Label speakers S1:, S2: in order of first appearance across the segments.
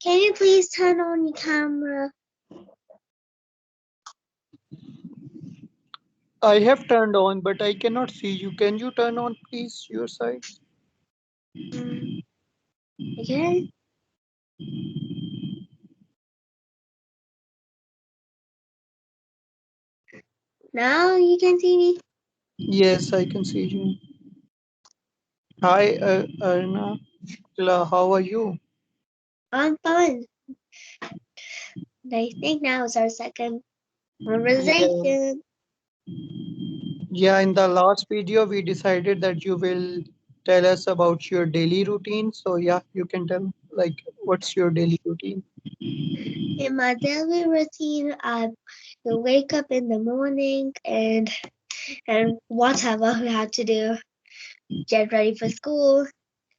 S1: Can you please turn on your camera?
S2: I have turned on, but I cannot see you. Can you turn on, please, your side?
S1: Okay. Now you can see me.
S2: Yes, I can see you. Hi, Arna. How are you?
S1: I'm fine. I think now is our second
S2: Yeah,
S1: conversation.
S2: yeah. In the last video, we decided that you will tell us about your daily routine. So yeah, you can tell like what's your daily routine.
S1: In my daily routine, I will wake up in the morning and whatever I have to do, get ready for school,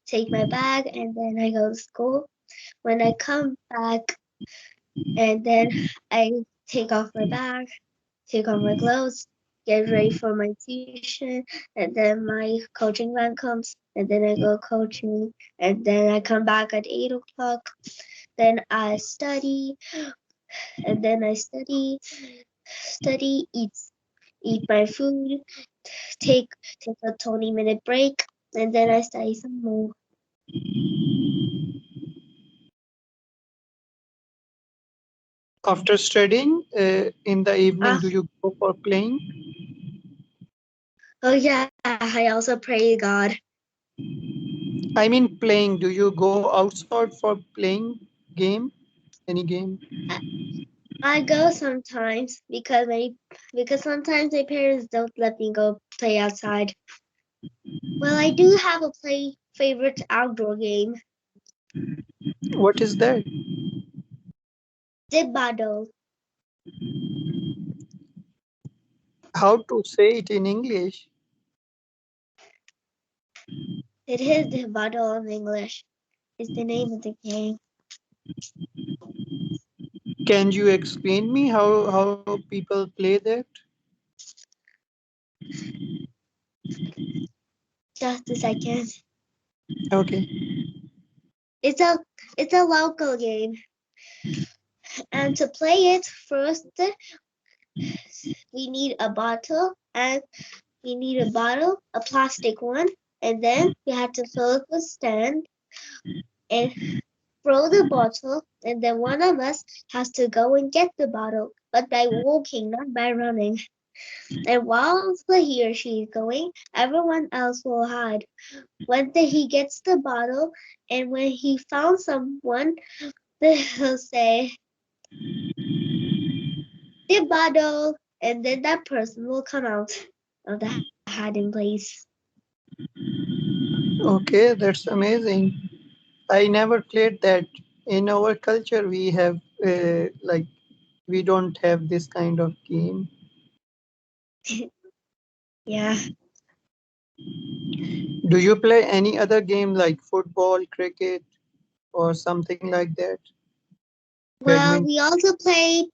S1: take my bag, and then I go to school. When I come back, and then I take off my bag, take off my clothes, get ready for my tuition, and then my coaching van comes, and then I go coaching, and then I come back at 8 o'clock. Then I study, and then I study, eat my food, take take a 20-minute break, and then I study some more.
S2: After studying, in the evening,
S1: Ah,
S2: do you go for playing?
S1: oh yeah, I also pray to God.
S2: I mean, playing. Do you go outside for playing game? Any game?
S1: I, I go sometimes because sometimes my parents don't let me go play outside. Well, I do have a play favorite outdoor game,
S2: What is that?
S1: Dip Battle.
S2: How to say it in English?
S1: It is Dip Battle in English. Is the name of the game.
S2: Can you explain me how people play that?
S1: Just a second.
S2: Okay.
S1: It's a it's a local game, and to play it first we need a bottle and we need a bottle, a plastic one, and then we have to fill it with sand and throw the bottle, and then one of us has to go and get the bottle, but by walking, not by running. And while he or she is going, everyone else will hide. When he gets the bottle, and when he found someone, they'll say, the bottle, and then that person will come out of the hiding place.
S2: Okay, that's amazing. I never played that. In our culture, we have like we don't have this kind of game.
S1: Yeah.
S2: Do you play any other game like football, cricket, or something like that?
S1: Well,
S2: Badminton?
S1: we also play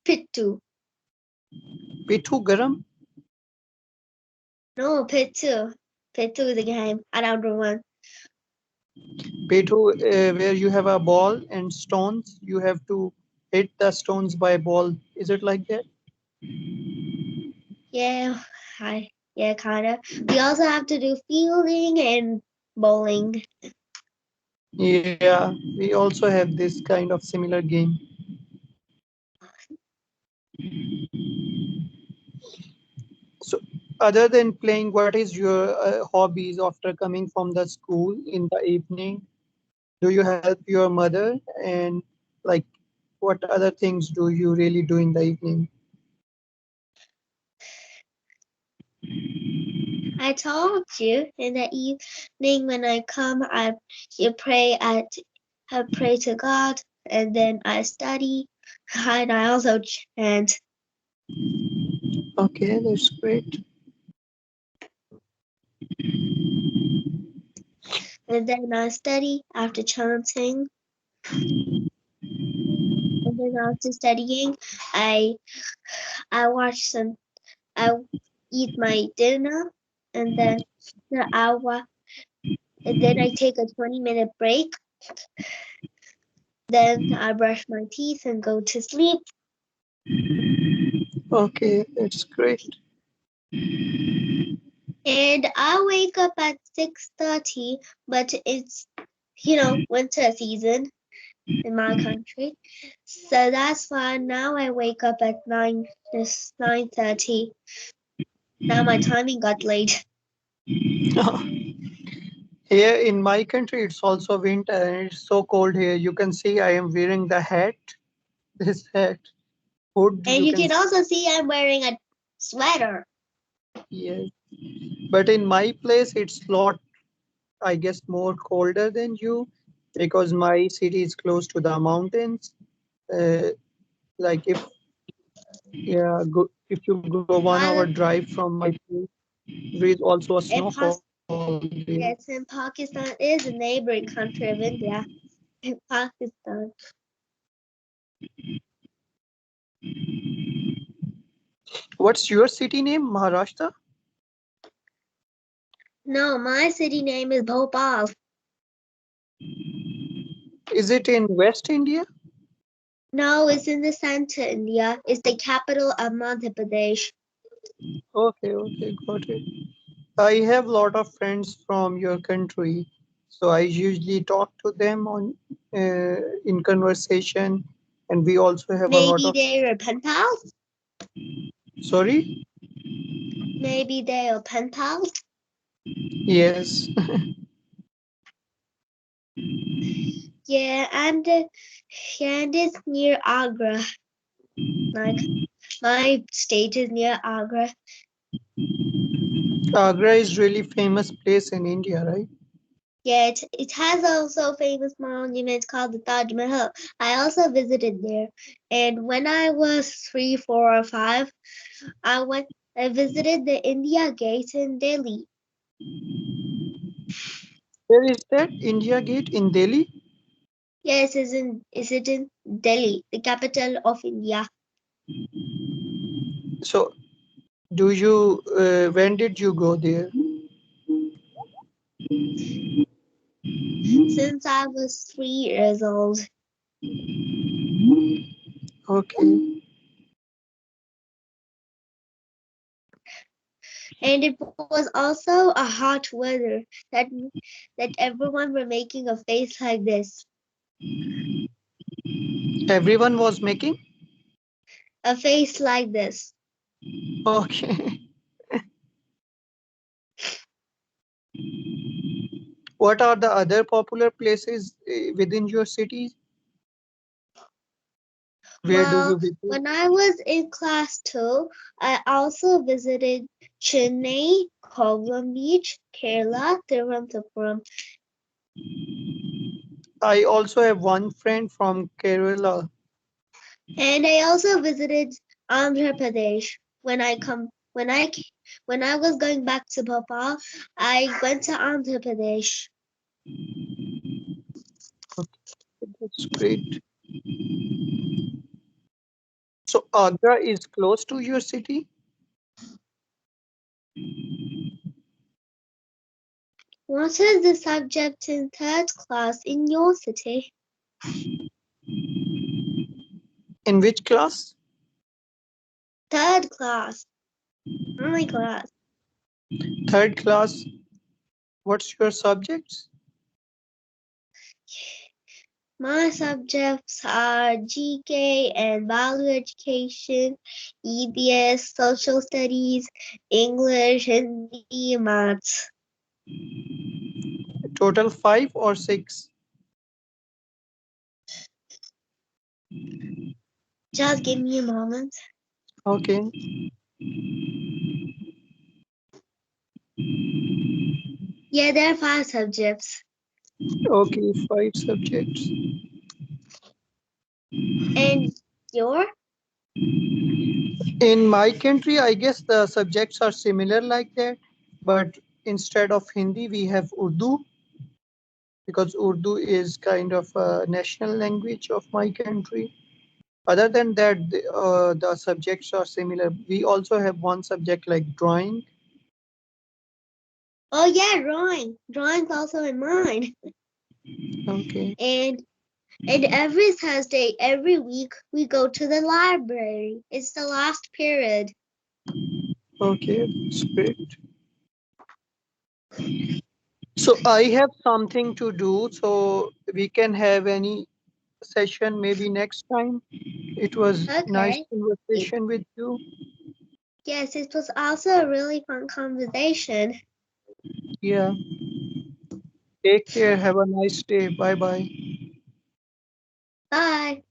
S1: Pittu.
S2: Pithu Garam?
S1: No, Pittu. Pittu is a game, an outdoor one.
S2: Pithu, where you have a ball and stones, you have to hit the stones by ball. Is it like that?
S1: Yeah, yeah, kind of. We also have to do fielding and bowling.
S2: Yeah, we also have this kind of similar game. So, other than playing, what is your hobbies after coming from the school in the evening? Do you help your mother? And like, what other things do you really do in the evening?
S1: I told you in the evening when I come, you pray I pray to God, and then I study, and I also chant,
S2: Okay, that's great.
S1: and then I study after chanting, and then after studying, I I watch some, I eat my dinner, and then I wa- and then I take a 20-minute break, Then I brush my teeth and go to sleep.
S2: Okay, that's great.
S1: And I wake up at 6:30, but it's winter season in my country. So that's why now I wake up at 9:30. Now my timing got late.
S2: Here in my country, it's also winter and it's so cold here. You can see I am wearing the hat, this hat, hood.
S1: And
S2: You
S1: you
S2: can
S1: can also see I'm wearing a sweater.
S2: yes, but in my place, it's lot, I guess, more colder than you because my city is close to the mountains. Uh, like if yeah, if you go 1 hour
S1: While
S2: drive from my place, there is also a
S1: in
S2: snowfall there.
S1: yes, in Pakistan is a neighboring country of India. In Pakistan.
S2: What's your city name? Maharashtra?
S1: No, my city name is Bhopal.
S2: Is it in West India?
S1: No, it's in the center India. It's the capital of Madhya Pradesh.
S2: Okay, got it. I have a lot of friends from your country, so I usually talk to them on in conversation, and we also have a lot
S1: Maybe
S2: of.
S1: they are pen pals.
S2: Sorry?
S1: Maybe they are pen pals.
S2: Yes.
S1: Yeah, and it's near Agra. Like my state is near Agra.
S2: Agra is really famous place in India, right?
S1: Yeah, it has also a famous monument called the Taj Mahal. I also visited there, and when I was 3, 4, or 5, I visited the India Gate in Delhi.
S2: Where is that? India Gate in Delhi?
S1: Yes, is it in Delhi, the capital of India?
S2: So, when did you go there?
S1: Since I was 3 years old.
S2: Okay.
S1: And it was also a hot weather that everyone were making a face like this.
S2: Everyone was making?
S1: A face like this.
S2: Okay. What are the other popular places within your city? Where do you
S1: Well,
S2: visit?
S1: when I was in class 2, I also visited Chennai, Kovalam Beach, Kerala, Thiruvananthapuram.
S2: I also have one friend from Kerala.
S1: And I also visited Andhra Pradesh. When I was going back to Bhopal, I went to Andhra Pradesh.
S2: Okay, that's great. So Agra is close to your city?
S1: What is the subject in third class in your city?
S2: In which class?
S1: Third class. My class.
S2: Third class. What's your subjects?
S1: My subjects are GK and value education, EBS, social studies, English, Hindi, maths.
S2: Total 5 or 6?
S1: Just give me a moment.
S2: Okay.
S1: Yeah, there are 5 subjects.
S2: Okay, 5 subjects.
S1: And your?
S2: In my country, I guess the subjects are similar like that, but instead of Hindi, we have Urdu because Urdu is kind of a national language of my country. Other than that, the subjects are similar. We also have one subject like drawing.
S1: Oh yeah, drawing. Drawing's also in mine.
S2: Okay.
S1: And And every Thursday, every week, we go to the library. It's the last period.
S2: Okay, that's great. So I have something to do, so we can have any session maybe next time. It was nice
S1: Okay.
S2: conversation with you.
S1: Yes, it was also a really fun conversation.
S2: Yeah. Take care. Have a nice day. Bye bye.
S1: Bye.